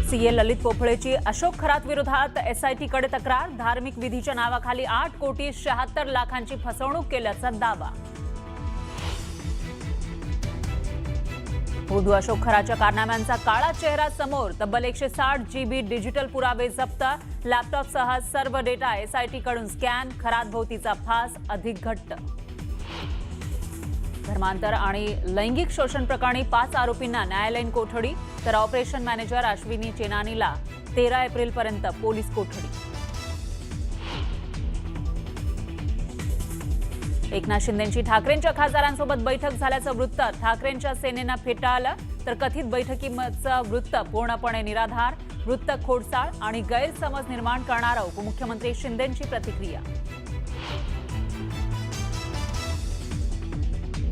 CA ललित पोफळेची अशोक खरात विरोधात एसआयटीकडे तक्रार। धार्मिक विधीच्या नावाखाली 8,76,00,000ची फसवणूक केल्याचा दावा। हुदू अशोक खराच्या कारनाम्यांचा काळा चेहरा समोर। तब्बल 160 GB डिजिटल पुरावे जप्त। लॅपटॉपसह सर्व डेटा एसआयटीकडून स्कॅन। खरात भोवतीचा फास अधिक घट्ट। धर्मांतर आणि लैंगिक शोषण प्रकरणी 5 आरोपींना न्यायालयीन कोठडी, तर ऑपरेशन मॅनेजर अश्विनी चेनानीला 13 एप्रिलपर्यंत पोलीस कोठडी। एकनाथ शिंदेंची ठाकरेंच्या खासदारांसोबत बैठक झाल्याचं वृत्त ठाकरेंच्या सेनेनं फेटाळलं, तर कथित बैठकीचं वृत्त पूर्णपणे निराधार। वृत्त खोडसाळ आणि गैरसमज निर्माण करणारं। उपमुख्यमंत्री शिंदेंची प्रतिक्रिया।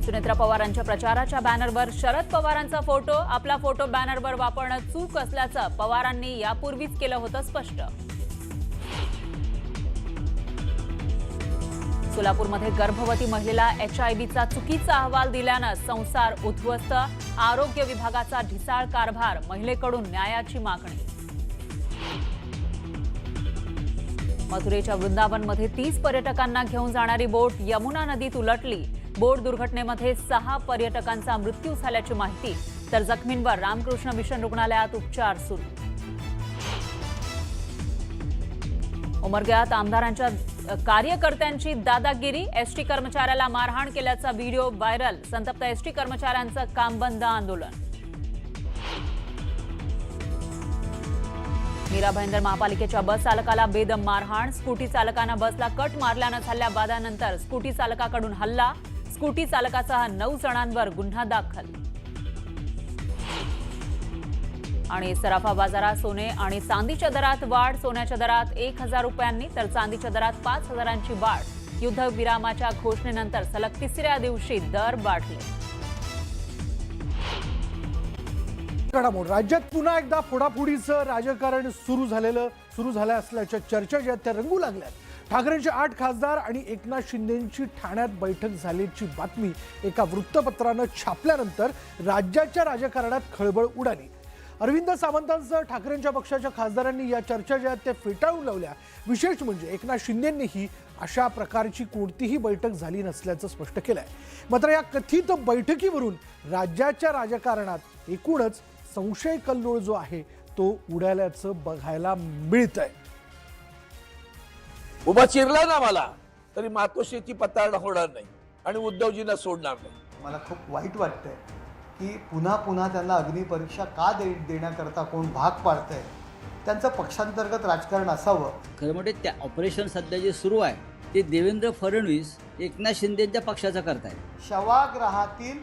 सुनेत्रा पवारांच्या प्रचाराच्या बॅनरवर शरद पवारांचा फोटो। आपला फोटो बॅनरवर वापरणं चूक असल्याचं पवारांनी यापूर्वीच केलं होतं स्पष्ट। सोलापूरमध्ये गर्भवती महिलेला एचआयव्हीचा चुकीचा अहवाल दिल्यानं संसार उद्ध्वस्त। आरोग्य विभागाचा ढिसाळ कारभार। महिलेकडून न्यायाची मागणी। मथुरेच्या वृंदावनमध्ये 30 पर्यटकांना घेऊन जाणारी बोट यमुना नदीत उलटली। बोट दुर्घटनेमध्ये 6 पर्यटकांचा मृत्यू झाल्याची माहिती, तर जखमींवर रामकृष्ण मिशन रुग्णालयात उपचार सुरू। उमरग्यात आमदारांच्या कार्यकर्त्यांची दादागिरी। एसटी कर्मचाऱ्याला मारहाण केल्याचा व्हिडिओ व्हायरल। संतप्त एसटी कर्मचाऱ्यांचं काम बंद आंदोलन। मीरा भाईंदर महापालिकेच्या बस चालकाला बेदम मारहाण। स्कूटी चालकानं बसला कट मारल्यानं झालेल्या वादानंतर स्कूटी चालकाकडून हल्ला। स्कूटी चालकासह 9 जणांवर गुन्हा दाखल। आणि सराफा बाजारात सोने आणि चांदीच्या दरात वाढ। सोन्याच्या दरात 1,000 रुपयांनी, तर चांदीच्या दरात 5,000ची वाढ। युद्धविरामाच्या घोषणेनंतर सलग 3ऱ्या दिवशी दर वाढले। राज्यात पुन्हा एकदा फोडाफोडीचं राजकारण सुरू झालं असल्याच्या चर्चा ज्या त्या रंगू लागल्यात। ठाकरेंचे 8 खासदार आणि एकनाथ शिंदेंची ठाण्यात बैठक झाल्याची बातमी एका वृत्तपत्रानं छापल्यानंतर राज्याच्या राजकारणात खळबळ उडाली। अरविंद सावंतांसह ठाकरेंच्या पक्षाच्या खासदारांनी या चर्चा ज्या त्या फेटाळून लावल्या। विशेष म्हणजे एकनाथ शिंदेंनीही अशा प्रकारची कोणतीही बैठक झाली नसल्याचं स्पष्ट केलंय। मात्र या कथित बैठकीवरून राज्याच्या राजकारणात एकूणच संशय कल्लोळ जो आहे तो उडाल्याचं बघायला मिळतंय। उभा चिरला ना मला तरी मातोश्रीची पताळणं होणार नाही आणि उद्धवजींना सोडणार नाही। मला खूप वाईट वाटतंय की पुन्हा त्यांना अग्निपरीक्षा का देण्याकरता कोण भाग पाडतंय। त्यांचं पक्षांतर्गत राजकारण असावं। खरं म्हणजे त्या ऑपरेशन सध्या जे सुरू आहे ते देवेंद्र फडणवीस एकनाथ शिंदेच्या पक्षाचं करतायत। शवाग्रहातील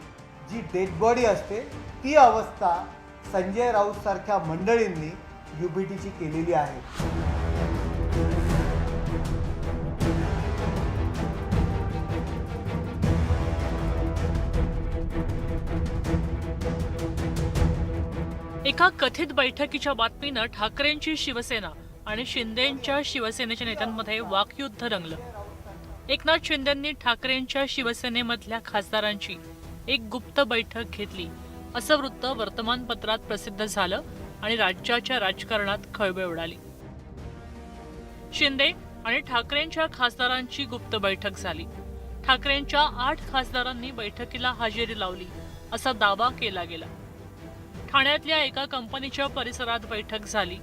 जी डेड बॉडी असते ती अवस्था संजय राऊत सारख्या मंडळींनी युबीटीची केलेली आहे। एका कथित बैठकीच्या बातमीनं ठाकरेंची शिवसेना आणि शिंदेंच्या शिवसेनेच्या नेत्यांमध्ये वाकयुद्ध रंगलं। एकनाथ शिंदेंनी ठाकरेंच्या शिवसेनेमधल्या खासदारांची एक गुप्त बैठक घेतली असं वृत्त वर्तमानपत्रात प्रसिद्ध झालं आणि राज्याच्या राजकारणात खळबळ उडाली। शिंदे आणि ठाकरेंच्या खासदारांची गुप्त बैठक झाली। ठाकरेंच्या 8 खासदारांनी बैठकीला हजेरी लावली असा दावा केला गेला। ठाण्यातल्या एका कंपनीच्या परिसरात बैठक झाली।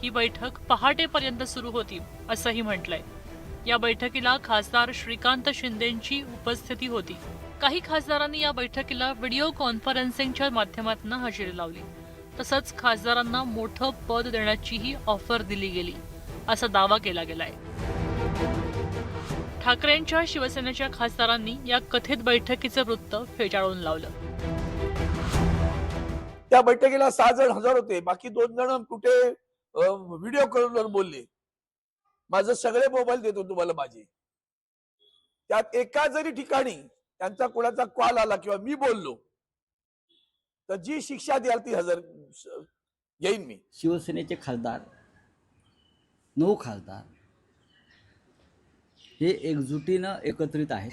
ही बैठक पहाटेपर्यंत सुरू होती असंही म्हटलंय। या बैठकीला खासदार श्रीकांत शिंदेंची उपस्थिती होती। काही खासदारांनी या बैठकीला व्हिडिओ कॉन्फरन्सिंगच्या माध्यमातून हजेरी लावली। तसंच खासदारांना मोठं पद देण्याचीही ऑफर दिली गेली असा दावा केला गेलाय। ठाकरेंच्या शिवसेनेच्या खासदारांनी या कथित बैठकीचं वृत्त फेटाळून लावलं। त्या बैठकीला 6 जण हजर होते, बाकी 2 जण कुठे व्हिडिओ करून बोलले। माझं सगळे मोबाईल देतो तुम्हाला माझे। त्यात एका जरी ठिकाणी त्यांचा कोणाचा कॉल आला किंवा मी बोललो तर जी शिक्षा द्याल ती हजर घेईन मी। शिवसेनेचे खासदार 9 खासदार हे एकजुटीनं एकत्रित आहेत।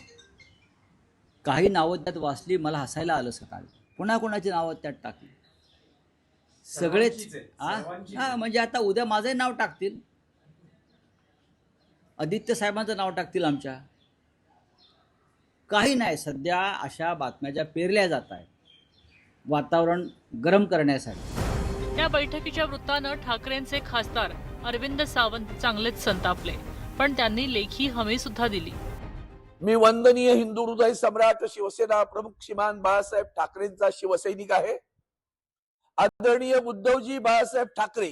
काही नावं त्यात वाचली, मला हसायला आलं सकाळी। पुन्हा कोणाची नावं त्यात टाकली। सगळेच हा म्हणजे आता उद्या माझंही नाव टाकतील, आदित्य साहेबांचं नाव टाकतील आमच्या. काही नाही, सध्या अशा बातम्या ज्या पेरल्या जात आहेत वातावरण गरम करण्यासाठी. त्या बैठकीच्या वृत्तानं ठाकरेंचे खासदार अरविंद सावंत चांगलेच संतापले, पण त्यांनी लेखी हमी सुद्धा दिली. मी वंदनीय हिंदू हृदय सम्राट शिवसेना प्रमुख श्रीमान बाळासाहेब ठाकरेंचा शिवसैनिक आहे. आदरणीय उद्धवजी बाळासाहेब ठाकरे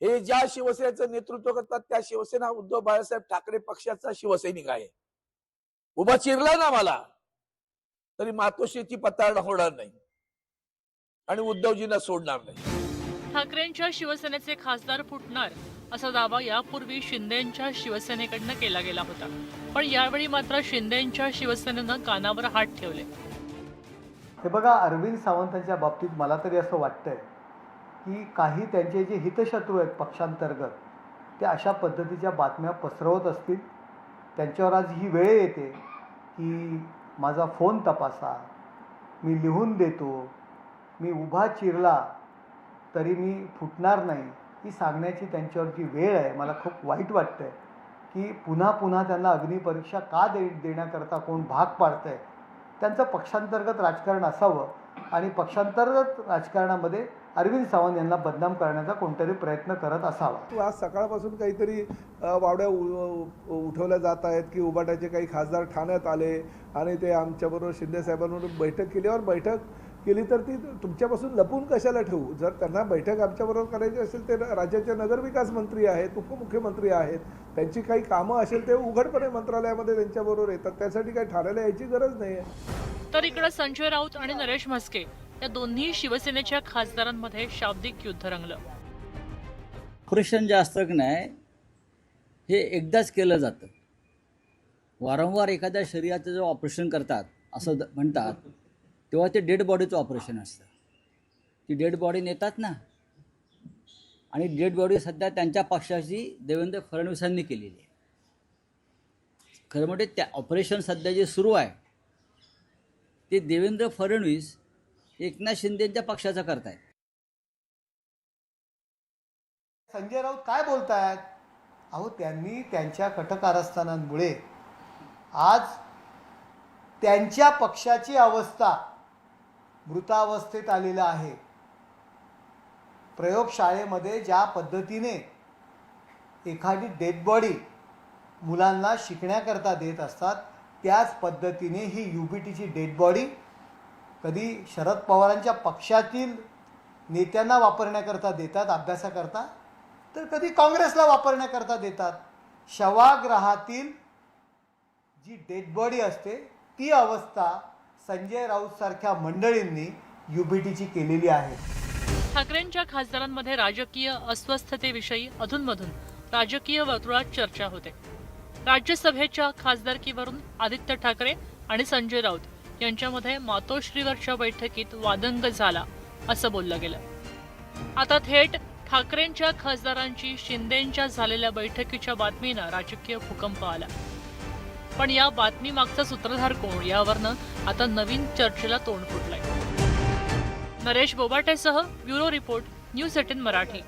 हे ज्या शिवसेनेचं नेतृत्व करतात त्या शिवसेना उद्धव बाळासाहेब ठाकरे पक्षाचा शिवसैनिक आहे. उभा चिरला ना मला तरी मातोश्रीची पताळण होणार नाही आणि उद्धवजींना सोडणार नाही. ठाकरेंच्या शिवसेनेचे खासदार फुटणार असा दावा यापूर्वी शिंदेंच्या शिवसेनेकडनं केला गेला होता, पण यावेळी मात्र शिंदेंच्या शिवसेनेनं कानावर हात ठेवले. हे बघा, अरविंद सावंतांच्या बाबतीत मला तरी असं वाटतंय की काही त्यांचे जे हितशत्रू आहेत पक्षांतर्गत ते अशा पद्धतीच्या बातम्या पसरवत असतील. त्यांच्यावर आज ही वेळ येते की माझा फोन तपासा, मी लिहून देतो, मी उभा चिरला तरी मी फुटणार नाही, ही सांगण्याची त्यांच्यावर जी वेळ आहे. मला खूप वाईट वाटतंय की पुन्हा पुन्हा त्यांना अग्निपरीक्षा का देण्याकरता कोण भाग पाडतंय. त्यांचं पक्षांतर्गत राजकारण असावं आणि पक्षांतर्गत राजकारणामध्ये अरविंद सावंत यांना बदनाम करण्याचा कोणतरी प्रयत्न करत असावा. आज सकाळपासून काहीतरी वावड्या उठवल्या जात आहेत की उबाटाचे काही खासदार ठाण्यात आले आणि ते आमच्याबरोबर शिंदे साहेबांबरोबर बैठक केली तर ती तुमच्यापासून लपून कशाला ठेवू. जर त्यांना बैठक आमच्याबरोबर करायची असेल ते राज्याचे नगरविकास मंत्री आहेत, उपमुख्यमंत्री आहेत, त्यांची काही कामं असेल ते उघडपणे मंत्रालयामध्ये त्यांच्याबरोबर येतात. त्यासाठी काही ठाण्याला यायची गरज नाही आहे. तर इकडे संजय राऊत आणि नरेश म्हस्के या दोन्ही शिवसेनेच्या खासदारांमध्ये शाब्दिक युद्ध रंगलं. ऑपरेशन जे असतं की नाही हे एकदाच केलं जातं. वारंवार एखाद्या शरीराचं जेव्हा ऑपरेशन करतात असं म्हणतात तेव्हा ते डेड बॉडीचं ऑपरेशन असतं. ती डेड बॉडी नेतात ना, आणि डेड बॉडी सध्या त्यांच्या पक्षाची देवेंद्र फडणवीसांनी केलेली आहे. खरं म्हणजे त्या ऑपरेशन सध्या जे सुरू आहे ते देवेंद्र फडणवीस एकनाथ शिंदेच्या पक्षाचं करतायत. संजय राऊत काय बोलतायत? अहो, त्यांनी त्यांच्या कटकारस्थानांमुळे आज त्यांच्या पक्षाची अवस्था मृतावस्थेत आलेला आहे. प्रयोगशाळेमध्ये ज्या पद्धतीने एखादी डेड बॉडी मुलांना शिकण्याकरता देत असतात त्याच पद्धतीने ही UBTची डेड बॉडी कधी शरद पवारांच्या पक्षातील नेत्यांना वापरण्याकरता देतात अभ्यासाकरता, तर कधी काँग्रेसला वापरण्याकरता देतात. शवाग्रहातील जी डेड बॉडी असते ती अवस्था संजय राऊत सारख्या मंडळींनी UBTची केलेली आहे. ठाकरेंच्या खासदारांमध्ये राजकीय अस्वस्थतेविषयी अधूनमधून राजकीय वर्तुळात चर्चा होते. राज्यसभेच्या खासदारकीवरून आदित्य ठाकरे आणि संजय राऊत यांच्यामध्ये मातोश्रीवरच्या बैठकीत वादंग झाला असं बोललं गेलं. आता थेट ठाकरेंच्या खासदारांची शिंदेंच्या झालेल्या बैठकीच्या बातमीनं राजकीय भूकंप आला. पण या बातमीमागचा सूत्रधार कोण यावरनं आता नवीन चर्चेला तोंड फुटलंय. नरेश बोबाटेसह ब्युरो रिपोर्ट, न्यूज 18 मराठी.